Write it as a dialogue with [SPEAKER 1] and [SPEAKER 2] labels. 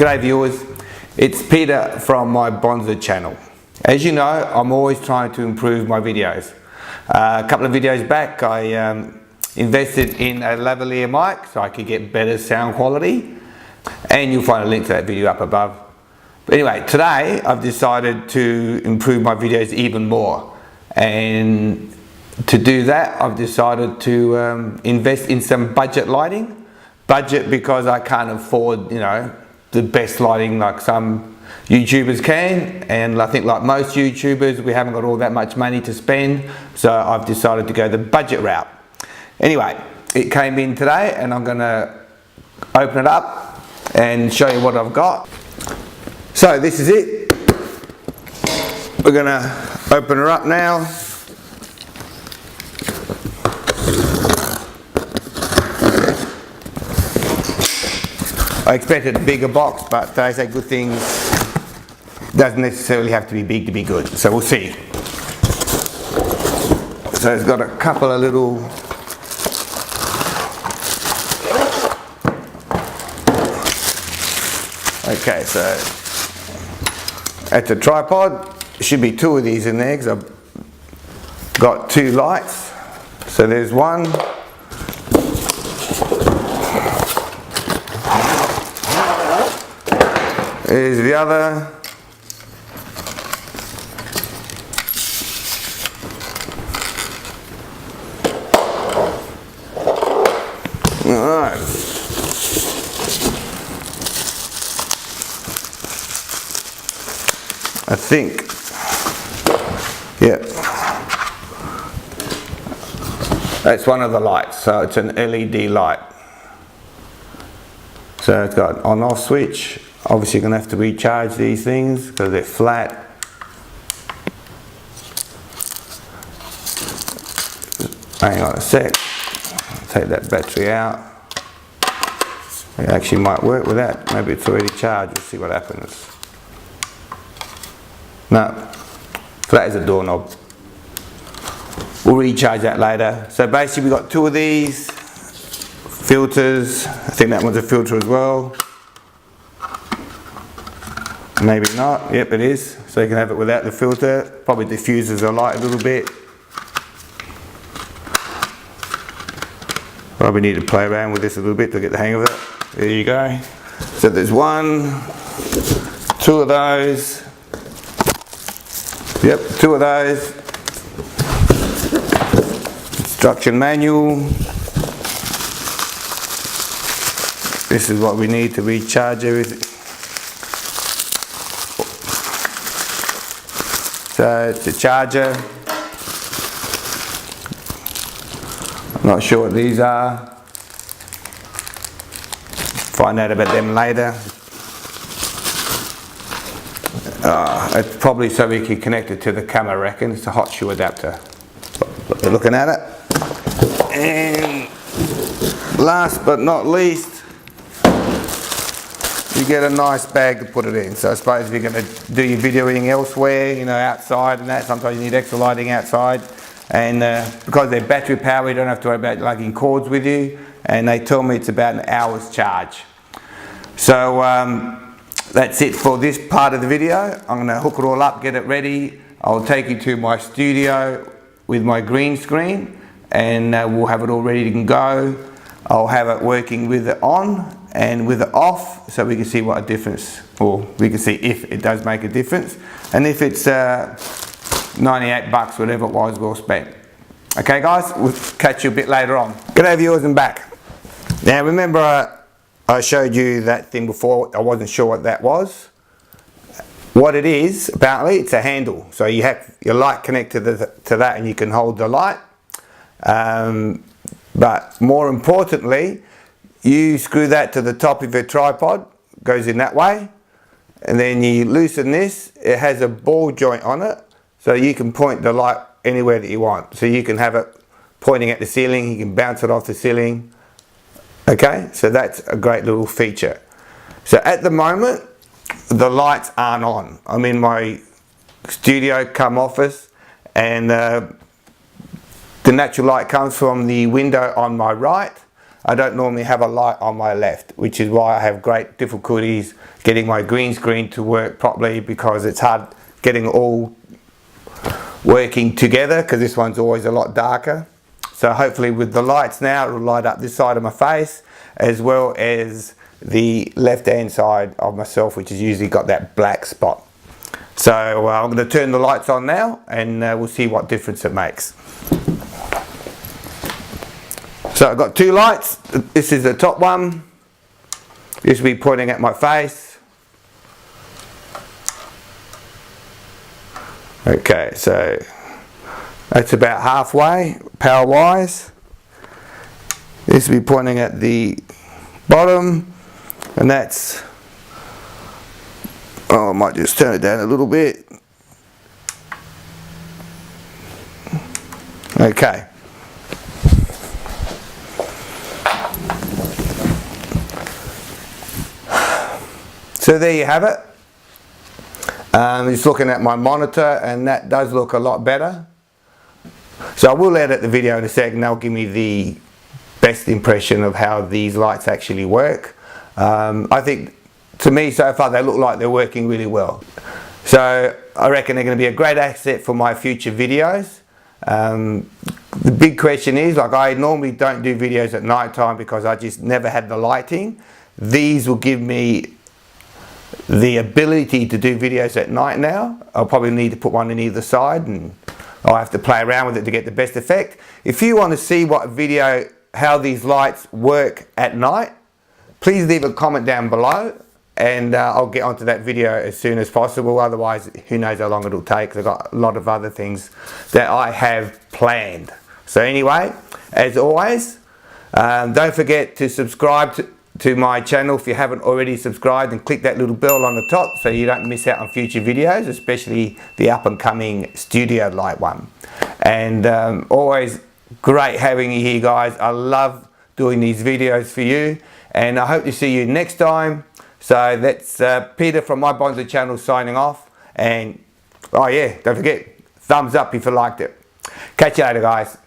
[SPEAKER 1] G'day viewers, it's Peter from my Bonza channel. As you know, I'm always trying to improve my videos. A couple of videos back I invested in a lavalier mic so I could get better sound quality, and you'll find a link to that video up above. But anyway, today I've decided to improve my videos even more, and to do that I've decided to invest in some budget lighting. Budget because I can't afford, you know, the best lighting like some YouTubers can, and I think like most YouTubers we haven't got all that much money to spend, so I've decided to go the budget route. Anyway, it came in today and I'm going to open it up and show you what I've got. So this is it. We're going to open her up now. I expected a bigger box, but they say good things doesn't necessarily have to be big to be good, so we'll see. So it's got a couple of little okay, so that's a tripod. There should be two of these in there because I've got two lights. So there's one. Here's the other. Alright. I think, yeah, that's one of the lights, so it's an LED light. So it's got on-off switch. Obviously you're going to have to recharge these things because they're flat. Hang on a sec, take that battery out. It actually might work with that. Maybe it's already charged. We'll see what happens. No, flat as a doorknob. We'll recharge that later. So basically we've got two of these filters. I think that one's a filter as well. Maybe not. Yep, it is. So you can have it without the filter. Probably diffuses the light a little bit. Probably need to play around with this a little bit to get the hang of it. There you go. So there's one, two of those. Yep, two of those. Instruction manual. This is what we need to recharge everything. So it's a charger. I'm not sure what these are. Find out about them later. It's probably so we can connect it to the camera, I reckon. It's a hot shoe adapter. We're looking at it. And last but not least, you get a nice bag to put it in. So I suppose if you're going to do your videoing elsewhere, you know, outside and that, sometimes you need extra lighting outside. And because they're battery powered, you don't have to worry about lugging cords with you. And they tell me it's about an hour's charge. So that's it for this part of the video. I'm going to hook it all up, get it ready. I'll take you to my studio with my green screen, and we'll have it all ready to go. I'll have it working with it on and with it off, so we can see what a difference, or we can see if it does make a difference, and if it's 98 bucks, whatever it was, well spent. Okay guys, we'll catch you a bit later on. G'day viewers, and back. Now remember I showed you that thing before. I wasn't sure what that was. What it is, apparently it's a handle, so you have your light connected to that and you can hold the light. But more importantly, you screw that to the top of your tripod, goes in that way, and then you loosen this. It has a ball joint on it, so you can point the light anywhere that you want. So you can have it pointing at the ceiling, you can bounce it off the ceiling. Okay, so that's a great little feature. So at the moment, the lights aren't on. I'm in my studio cum office, and the natural light comes from the window on my right, I don't normally have a light on my left, which is why I have great difficulties getting my green screen to work properly, because it's hard getting it all working together, because this one's always a lot darker. So hopefully with the lights now, it will light up this side of my face as well as the left hand side of myself, which has usually got that black spot. So I'm going to turn the lights on now, and we'll see what difference it makes. So I've got two lights. This is the top one. This will be pointing at my face. Okay, so that's about halfway power wise. This will be pointing at the bottom, and that's, oh, I might just turn it down a little bit. Okay. So there you have it. Just looking at my monitor, and that does look a lot better. So I will edit the video in a second. That'll give me the best impression of how these lights actually work. I think, to me so far, they look like they're working really well. So I reckon they're going to be a great asset for my future videos. The big question is, like, I normally don't do videos at night time because I just never had the lighting. These will give me the ability to do videos at night now. I'll probably need to put one on either side, and I'll have to play around with it to get the best effect. If you want to see what video, how these lights work at night, please leave a comment down below, and I'll get onto that video as soon as possible. Otherwise, who knows how long it'll take, 'cause I've got a lot of other things that I have planned. So anyway, as always, don't forget to subscribe to my channel if you haven't already subscribed, and click that little bell on the top so you don't miss out on future videos, especially the up and coming studio light one. And always great having you here, guys. I love doing these videos for you, and I hope to see you next time. So that's Peter from My Bonzo channel signing off, and oh yeah, don't forget, thumbs up if you liked it. Catch you later, guys.